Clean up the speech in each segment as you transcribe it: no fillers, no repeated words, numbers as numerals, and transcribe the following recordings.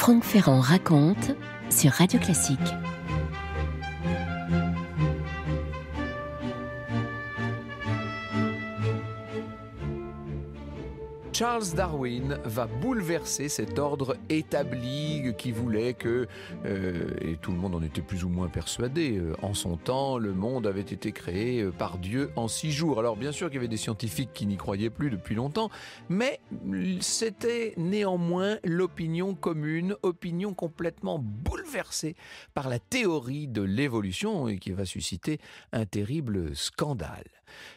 Franck Ferrand raconte sur Radio Classique. Charles Darwin va bouleverser cet ordre établi qui voulait que, et tout le monde en était plus ou moins persuadé, en son temps, le monde avait été créé par Dieu en 6 jours. Alors bien sûr qu'il y avait des scientifiques qui n'y croyaient plus depuis longtemps, mais c'était néanmoins l'opinion commune, opinion complètement bouleversée par la théorie de l'évolution et qui va susciter un terrible scandale.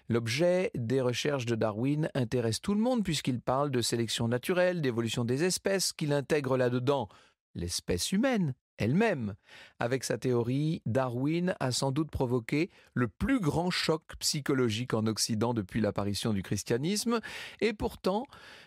L'objet des recherches de Darwin intéresse tout le monde puisqu'il parle de sélection naturelle, d'évolution des espèces, qu'il intègre là-dedans l'espèce humaine elle-même. Avec sa théorie, Darwin a sans doute provoqué le plus grand choc psychologique en Occident depuis l'apparition du christianisme, et pourtant,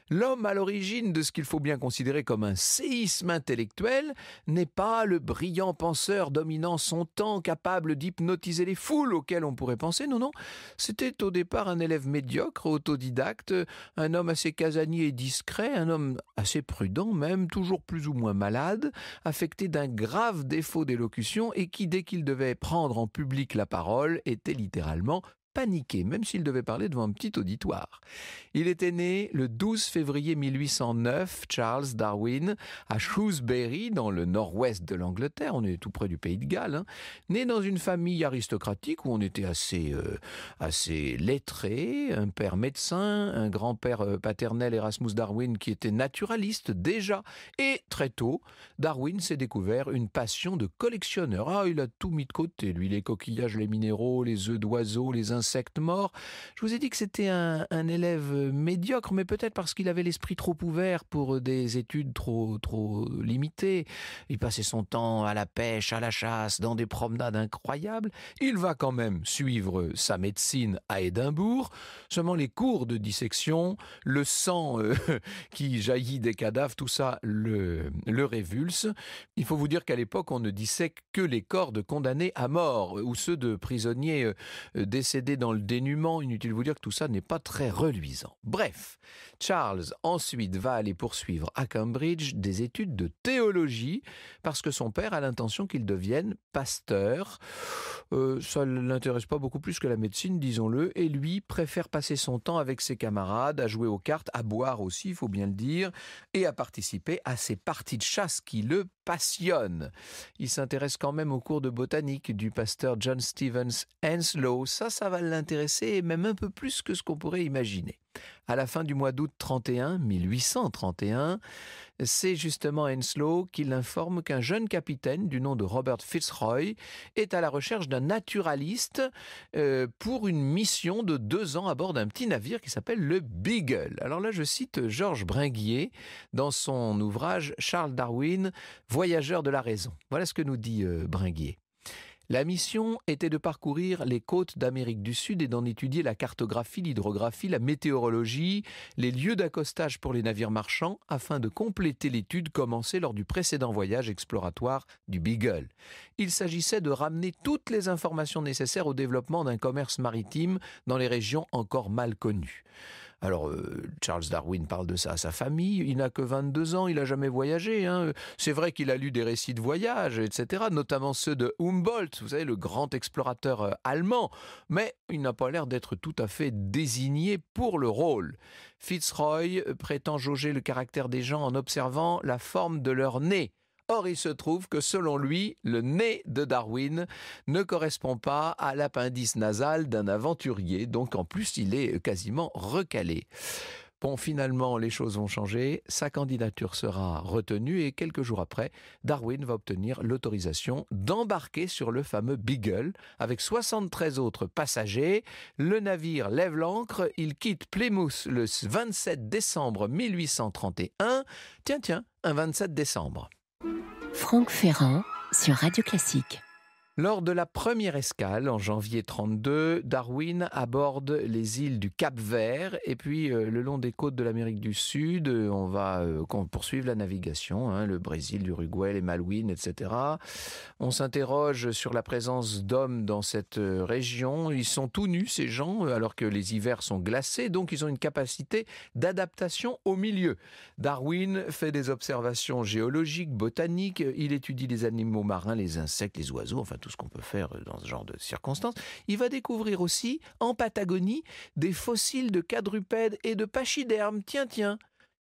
l'homme à l'origine de ce qu'il faut bien considérer comme un séisme intellectuel n'est pas le brillant penseur dominant son temps, capable d'hypnotiser les foules auxquelles on pourrait penser. Non, c'était au départ un élève médiocre, autodidacte, un homme assez casanier et discret, un homme assez prudent même, toujours plus ou moins malade, affecté d'un grave défaut d'élocution et qui, dès qu'il devait prendre en public la parole, était littéralement paniqué, même s'il devait parler devant un petit auditoire. Il était né le 12 février 1809, Charles Darwin, à Shrewsbury, dans le nord-ouest de l'Angleterre, on est tout près du pays de Galles, né dans une famille aristocratique où on était assez lettré, un père médecin, un grand-père paternel Erasmus Darwin qui était naturaliste déjà, et très tôt, Darwin s'est découvert une passion de collectionneur. Il a tout mis de côté, lui, les coquillages, les minéraux, les œufs d'oiseaux, les insectes morts. Je vous ai dit que c'était un élève médiocre, mais peut-être parce qu'il avait l'esprit trop ouvert pour des études trop limitées. Il passait son temps à la pêche, à la chasse, dans des promenades incroyables. Il va quand même suivre sa médecine à Édimbourg. Seulement les cours de dissection, le sang qui jaillit des cadavres, tout ça le révulse. Il faut vous dire qu'à l'époque, on ne dissèque que les corps de condamnés à mort ou ceux de prisonniers décédés dans le dénuement. Inutile de vous dire que tout ça n'est pas très reluisant. Bref, Charles ensuite va aller poursuivre à Cambridge des études de théologie parce que son père a l'intention qu'il devienne pasteur. Ça ne l'intéresse pas beaucoup plus que la médecine, disons-le, et lui préfère passer son temps avec ses camarades, à jouer aux cartes, à boire aussi, il faut bien le dire, et à participer à ces parties de chasse qui le passionnent. Il s'intéresse quand même aux cours de botanique du pasteur John Stevens Henslow. Ça va l'intéresser, et même un peu plus que ce qu'on pourrait imaginer. À la fin du mois d'août 1831, c'est justement Henslow qui l'informe qu'un jeune capitaine du nom de Robert Fitzroy est à la recherche d'un naturaliste pour une mission de 2 ans à bord d'un petit navire qui s'appelle le Beagle. Alors là, je cite Georges Bringuier dans son ouvrage Charles Darwin, Voyageur de la raison. Voilà ce que nous dit Bringuier. La mission était de parcourir les côtes d'Amérique du Sud et d'en étudier la cartographie, l'hydrographie, la météorologie, les lieux d'accostage pour les navires marchands, afin de compléter l'étude commencée lors du précédent voyage exploratoire du Beagle. Il s'agissait de ramener toutes les informations nécessaires au développement d'un commerce maritime dans les régions encore mal connues. Alors, Charles Darwin parle de ça à sa famille. Il n'a que 22 ans, il n'a jamais voyagé. C'est vrai qu'il a lu des récits de voyage, etc., notamment ceux de Humboldt, vous savez, le grand explorateur allemand. Mais il n'a pas l'air d'être tout à fait désigné pour le rôle. Fitzroy prétend jauger le caractère des gens en observant la forme de leur nez. Or, il se trouve que selon lui, le nez de Darwin ne correspond pas à l'appendice nasal d'un aventurier, donc en plus il est quasiment recalé. Bon, finalement, les choses vont changer, sa candidature sera retenue et quelques jours après, Darwin va obtenir l'autorisation d'embarquer sur le fameux Beagle avec 73 autres passagers. Le navire lève l'ancre, il quitte Plymouth le 27 décembre 1831. Tiens, un 27 décembre. Franck Ferrand sur Radio Classique. Lors de la première escale, en janvier 32, Darwin aborde les îles du Cap-Vert et puis le long des côtes de l'Amérique du Sud, on va poursuivre la navigation, le Brésil, l'Uruguay, les Malouines, etc. On s'interroge sur la présence d'hommes dans cette région. Ils sont tout nus, ces gens, alors que les hivers sont glacés, donc ils ont une capacité d'adaptation au milieu. Darwin fait des observations géologiques, botaniques, il étudie les animaux marins, les insectes, les oiseaux, enfin tout ce qu'on peut faire dans ce genre de circonstances. Il va découvrir aussi, en Patagonie, des fossiles de quadrupèdes et de pachydermes. Tiens,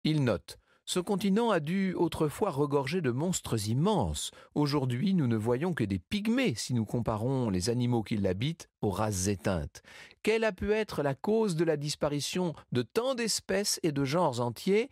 il note. Ce continent a dû autrefois regorger de monstres immenses. Aujourd'hui, nous ne voyons que des pygmées si nous comparons les animaux qui l'habitent aux races éteintes. Quelle a pu être la cause de la disparition de tant d'espèces et de genres entiers ?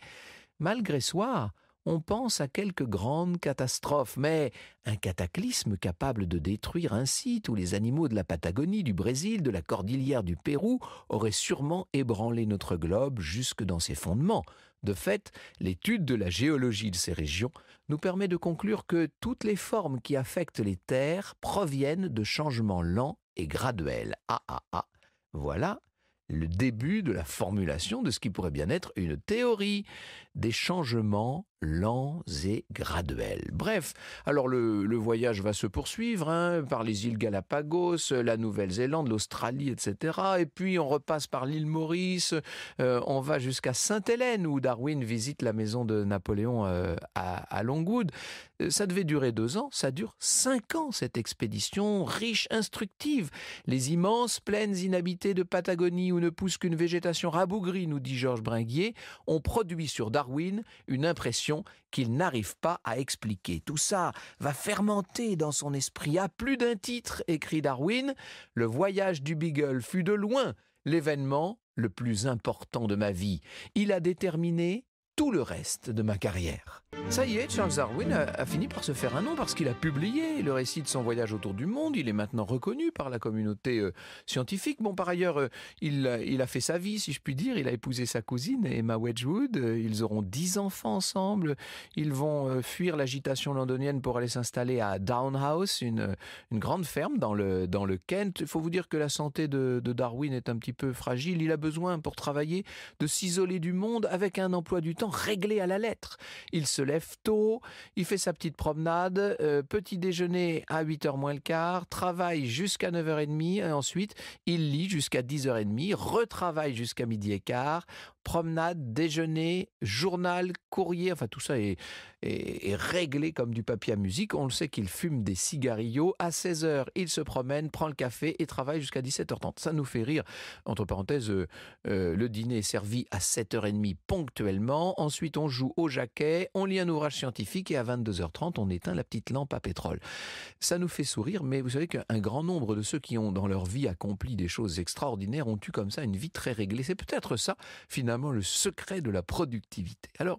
Malgré soi, on pense à quelques grandes catastrophes, mais un cataclysme capable de détruire ainsi tous les animaux de la Patagonie, du Brésil, de la cordillère du Pérou aurait sûrement ébranlé notre globe jusque dans ses fondements. De fait, l'étude de la géologie de ces régions nous permet de conclure que toutes les formes qui affectent les terres proviennent de changements lents et graduels. Voilà le début de la formulation de ce qui pourrait bien être une théorie des changements lents et graduels. Bref, alors le voyage va se poursuivre par les îles Galapagos, la Nouvelle-Zélande, l'Australie, etc. Et puis on repasse par l'île Maurice, on va jusqu'à Sainte-Hélène où Darwin visite la maison de Napoléon à Longwood. Ça devait durer 2 ans, ça dure 5 ans cette expédition riche, instructive. Les immenses plaines inhabitées de Patagonie où ne pousse qu'une végétation rabougrie, nous dit Georges Bringuier, ont produit sur Darwin une impression qu'il n'arrive pas à expliquer. Tout ça va fermenter dans son esprit. À plus d'un titre, écrit Darwin, le voyage du Beagle fut de loin l'événement le plus important de ma vie. Il a déterminé tout le reste de ma carrière. Ça y est, Charles Darwin a fini par se faire un nom parce qu'il a publié le récit de son voyage autour du monde. Il est maintenant reconnu par la communauté scientifique. Bon, par ailleurs, il a fait sa vie, si je puis dire. Il a épousé sa cousine, Emma Wedgwood. Ils auront 10 enfants ensemble. Ils vont fuir l'agitation londonienne pour aller s'installer à Downhouse, une grande ferme dans le Kent. Il faut vous dire que la santé de Darwin est un petit peu fragile. Il a besoin, pour travailler, de s'isoler du monde avec un emploi du temps réglé à la lettre. Il se lève tôt, il fait sa petite promenade, petit déjeuner à 8h moins le quart, travaille jusqu'à 9h30 et ensuite il lit jusqu'à 10h30, retravaille jusqu'à midi et quart, promenade, déjeuner, journal, courrier, enfin tout ça est réglé comme du papier à musique. On le sait qu'il fume des cigarillos. À 16h, il se promène, prend le café et travaille jusqu'à 17h30. Ça nous fait rire. Entre parenthèses, le dîner est servi à 7h30 ponctuellement. Ensuite, on joue au jaquet, on lit un ouvrage scientifique et à 22h30, on éteint la petite lampe à pétrole. Ça nous fait sourire, mais vous savez qu'un grand nombre de ceux qui ont dans leur vie accompli des choses extraordinaires ont eu comme ça une vie très réglée. C'est peut-être ça, finalement, le secret de la productivité. Alors,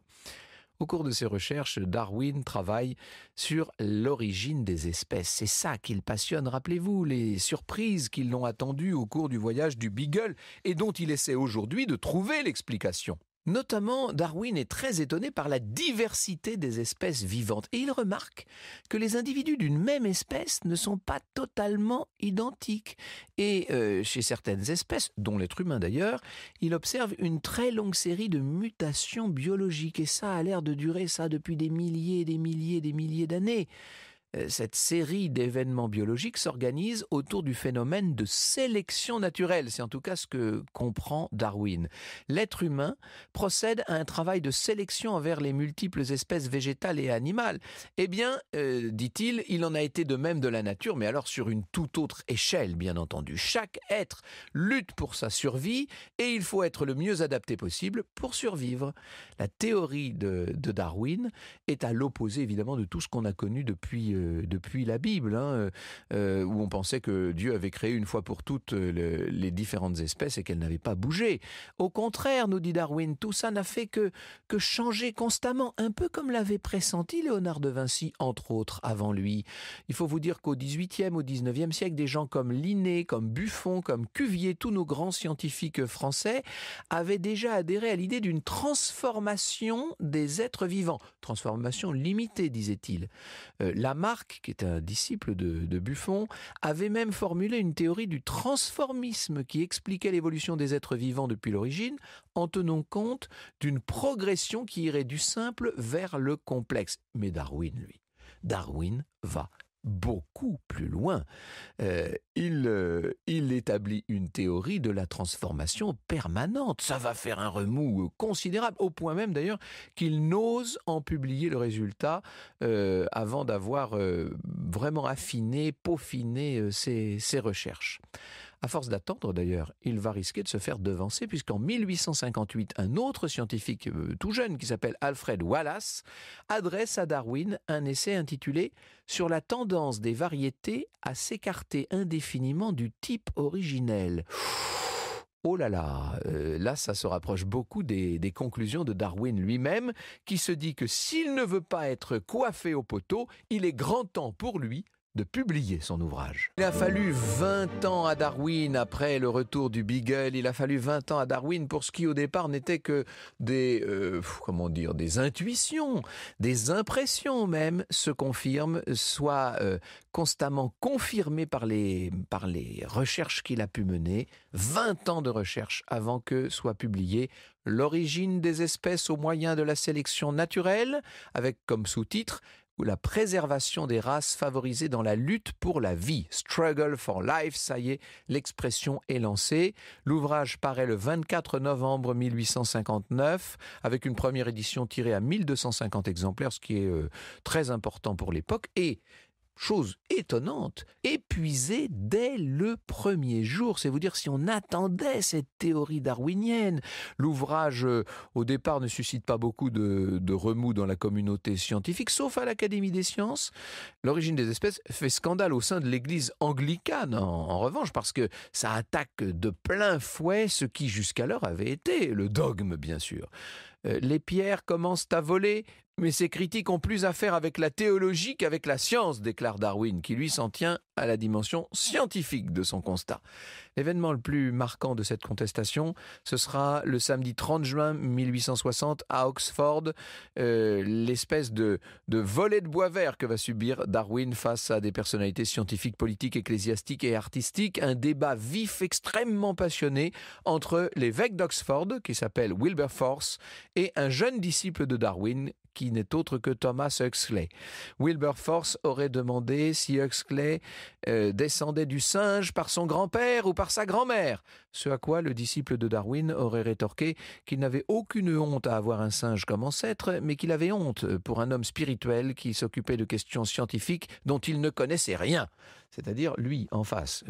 au cours de ses recherches, Darwin travaille sur l'origine des espèces. C'est ça qui le passionne. Rappelez-vous les surprises qui l'ont attendu au cours du voyage du Beagle et dont il essaie aujourd'hui de trouver l'explication. Notamment, Darwin est très étonné par la diversité des espèces vivantes et il remarque que les individus d'une même espèce ne sont pas totalement identiques. Et chez certaines espèces, dont l'être humain d'ailleurs, il observe une très longue série de mutations biologiques et ça a l'air de durer depuis des milliers d'années. Cette série d'événements biologiques s'organise autour du phénomène de sélection naturelle. C'est en tout cas ce que comprend Darwin. L'être humain procède à un travail de sélection envers les multiples espèces végétales et animales. Eh bien, dit-il, il en a été de même de la nature, mais alors sur une toute autre échelle, bien entendu. Chaque être lutte pour sa survie et il faut être le mieux adapté possible pour survivre. La théorie de Darwin est à l'opposé, évidemment, de tout ce qu'on a connu depuis la Bible, où on pensait que Dieu avait créé une fois pour toutes les différentes espèces et qu'elles n'avaient pas bougé. Au contraire, nous dit Darwin, tout ça n'a fait que changer constamment, un peu comme l'avait pressenti Léonard de Vinci, entre autres, avant lui. Il faut vous dire qu'au XVIIIe, au XIXe siècle, des gens comme Linné, comme Buffon, comme Cuvier, tous nos grands scientifiques français, avaient déjà adhéré à l'idée d'une transformation des êtres vivants. Transformation limitée, disait-il. Lamarck Lamarck, qui est un disciple de Buffon, avait même formulé une théorie du transformisme qui expliquait l'évolution des êtres vivants depuis l'origine en tenant compte d'une progression qui irait du simple vers le complexe. Mais Darwin va beaucoup plus loin. Il établit une théorie de la transformation permanente. Ça va faire un remous considérable, au point même d'ailleurs qu'il n'ose en publier le résultat avant d'avoir vraiment peaufiné ses recherches. À force d'attendre d'ailleurs, il va risquer de se faire devancer puisqu'en 1858, un autre scientifique tout jeune qui s'appelle Alfred Wallace adresse à Darwin un essai intitulé « Sur la tendance des variétés à s'écarter indéfiniment du type originel ». Oh là là, là ça se rapproche beaucoup des conclusions de Darwin lui-même qui se dit que s'il ne veut pas être coiffé au poteau, il est grand temps pour lui de publier son ouvrage. Il a fallu 20 ans à Darwin après le retour du Beagle, il a fallu 20 ans à Darwin pour ce qui au départ n'était que des intuitions, des impressions même se confirment, soit constamment confirmées par les recherches qu'il a pu mener, 20 ans de recherche avant que soit publié L'origine des espèces au moyen de la sélection naturelle, avec comme sous-titre ou la préservation des races favorisées dans la lutte pour la vie. Struggle for life, ça y est, l'expression est lancée. L'ouvrage paraît le 24 novembre 1859, avec une première édition tirée à 1250 exemplaires, ce qui est très important pour l'époque, et chose étonnante, épuisé dès le premier jour. C'est vous dire si on attendait cette théorie darwinienne. L'ouvrage, au départ, ne suscite pas beaucoup de remous dans la communauté scientifique, sauf à l'Académie des sciences. L'origine des espèces fait scandale au sein de l'Église anglicane, en revanche, parce que ça attaque de plein fouet ce qui jusqu'alors avait été le dogme, bien sûr. Les pierres commencent à voler, mais ces critiques ont plus à faire avec la théologie qu'avec la science, déclare Darwin, qui lui s'en tient à la dimension scientifique de son constat. L'événement le plus marquant de cette contestation, ce sera le samedi 30 juin 1860 à Oxford, l'espèce de volée de bois vert que va subir Darwin face à des personnalités scientifiques, politiques, ecclésiastiques et artistiques. Un débat vif, extrêmement passionné entre l'évêque d'Oxford, qui s'appelle Wilberforce, et un jeune disciple de Darwin, qui n'est autre que Thomas Huxley. Wilberforce aurait demandé si Huxley descendait du singe par son grand-père ou par sa grand-mère, ce à quoi le disciple de Darwin aurait rétorqué qu'il n'avait aucune honte à avoir un singe comme ancêtre, mais qu'il avait honte pour un homme spirituel qui s'occupait de questions scientifiques dont il ne connaissait rien, c'est-à-dire lui en face,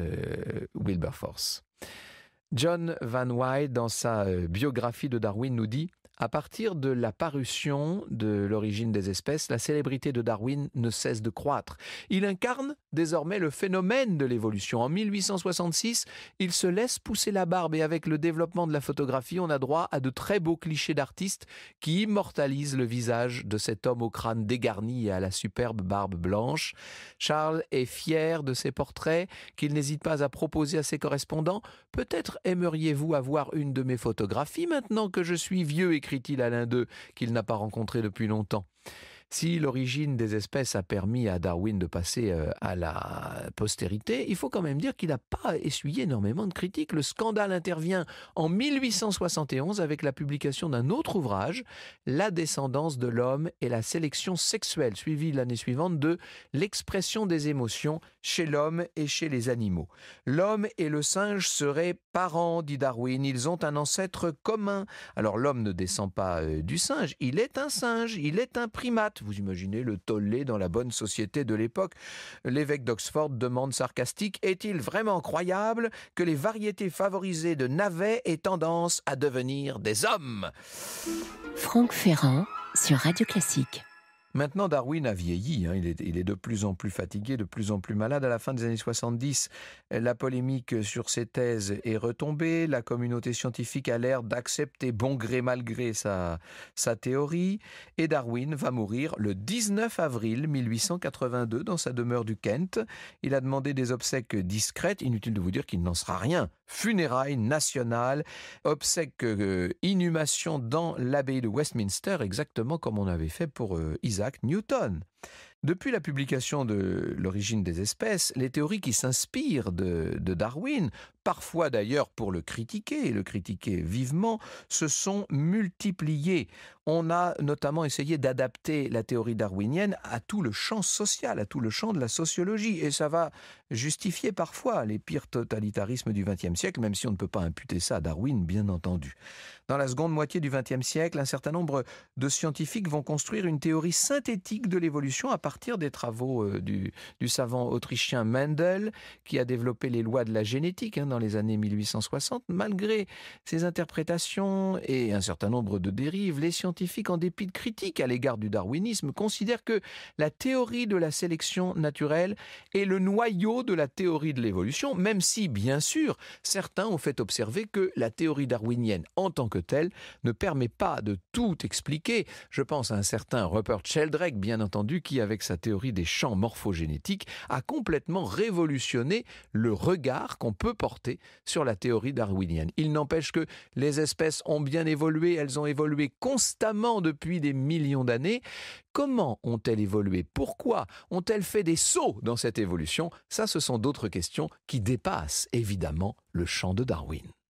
Wilberforce. John Van Wyde, dans sa biographie de Darwin, nous dit: à partir de la parution de l'origine des espèces, la célébrité de Darwin ne cesse de croître. Il incarne désormais le phénomène de l'évolution. En 1866, il se laisse pousser la barbe et avec le développement de la photographie, on a droit à de très beaux clichés d'artistes qui immortalisent le visage de cet homme au crâne dégarni et à la superbe barbe blanche. Charles est fier de ses portraits qu'il n'hésite pas à proposer à ses correspondants. Peut-être aimeriez-vous avoir une de mes photographies maintenant que je suis vieux, écrit-il à l'un d'eux qu'il n'a pas rencontré depuis longtemps. Si l'origine des espèces a permis à Darwin de passer à la postérité, il faut quand même dire qu'il n'a pas essuyé énormément de critiques. Le scandale intervient en 1871 avec la publication d'un autre ouvrage, La descendance de l'homme et la sélection sexuelle, suivi l'année suivante de L'expression des émotions chez l'homme et chez les animaux. L'homme et le singe seraient parents, dit Darwin, ils ont un ancêtre commun. Alors l'homme ne descend pas du singe, il est un primate. Vous imaginez le tollé dans la bonne société de l'époque. L'évêque d'Oxford demande sarcastique: est-il vraiment croyable que les variétés favorisées de navets aient tendance à devenir des hommes? Franck Ferrand sur Radio Classique. Maintenant, Darwin a vieilli, il est de plus en plus fatigué, de plus en plus malade. À la fin des années 70, la polémique sur ses thèses est retombée. La communauté scientifique a l'air d'accepter bon gré mal gré sa théorie. Et Darwin va mourir le 19 avril 1882 dans sa demeure du Kent. Il a demandé des obsèques discrètes. Inutile de vous dire qu'il n'en sera rien. Funérailles nationales, obsèques, inhumation dans l'abbaye de Westminster, exactement comme on avait fait pour Isaac Newton. Depuis la publication de L'origine des espèces, les théories qui s'inspirent de Darwin, parfois d'ailleurs pour le critiquer, et le critiquer vivement, se sont multipliées. On a notamment essayé d'adapter la théorie darwinienne à tout le champ social, à tout le champ de la sociologie, et ça va justifier parfois les pires totalitarismes du XXe siècle, même si on ne peut pas imputer ça à Darwin, bien entendu. Dans la seconde moitié du XXe siècle, un certain nombre de scientifiques vont construire une théorie synthétique de l'évolution à partir des travaux du savant autrichien Mendel, qui a développé les lois de la génétique dans les années 1860. Malgré ces interprétations et un certain nombre de dérives, les scientifiques, en dépit de critiques à l'égard du darwinisme, considèrent que la théorie de la sélection naturelle est le noyau de la théorie de l'évolution, même si, bien sûr, certains ont fait observer que la théorie darwinienne en tant que telle ne permet pas de tout expliquer. Je pense à un certain Rupert Sheldrake, bien entendu, qui, avec sa théorie des champs morphogénétiques, a complètement révolutionné le regard qu'on peut porter sur la théorie darwinienne. Il n'empêche que les espèces ont bien évolué, elles ont évolué constamment depuis des millions d'années. Comment ont-elles évolué? Pourquoi ont-elles fait des sauts dans cette évolution? Ça, ce sont d'autres questions qui dépassent évidemment le champ de Darwin.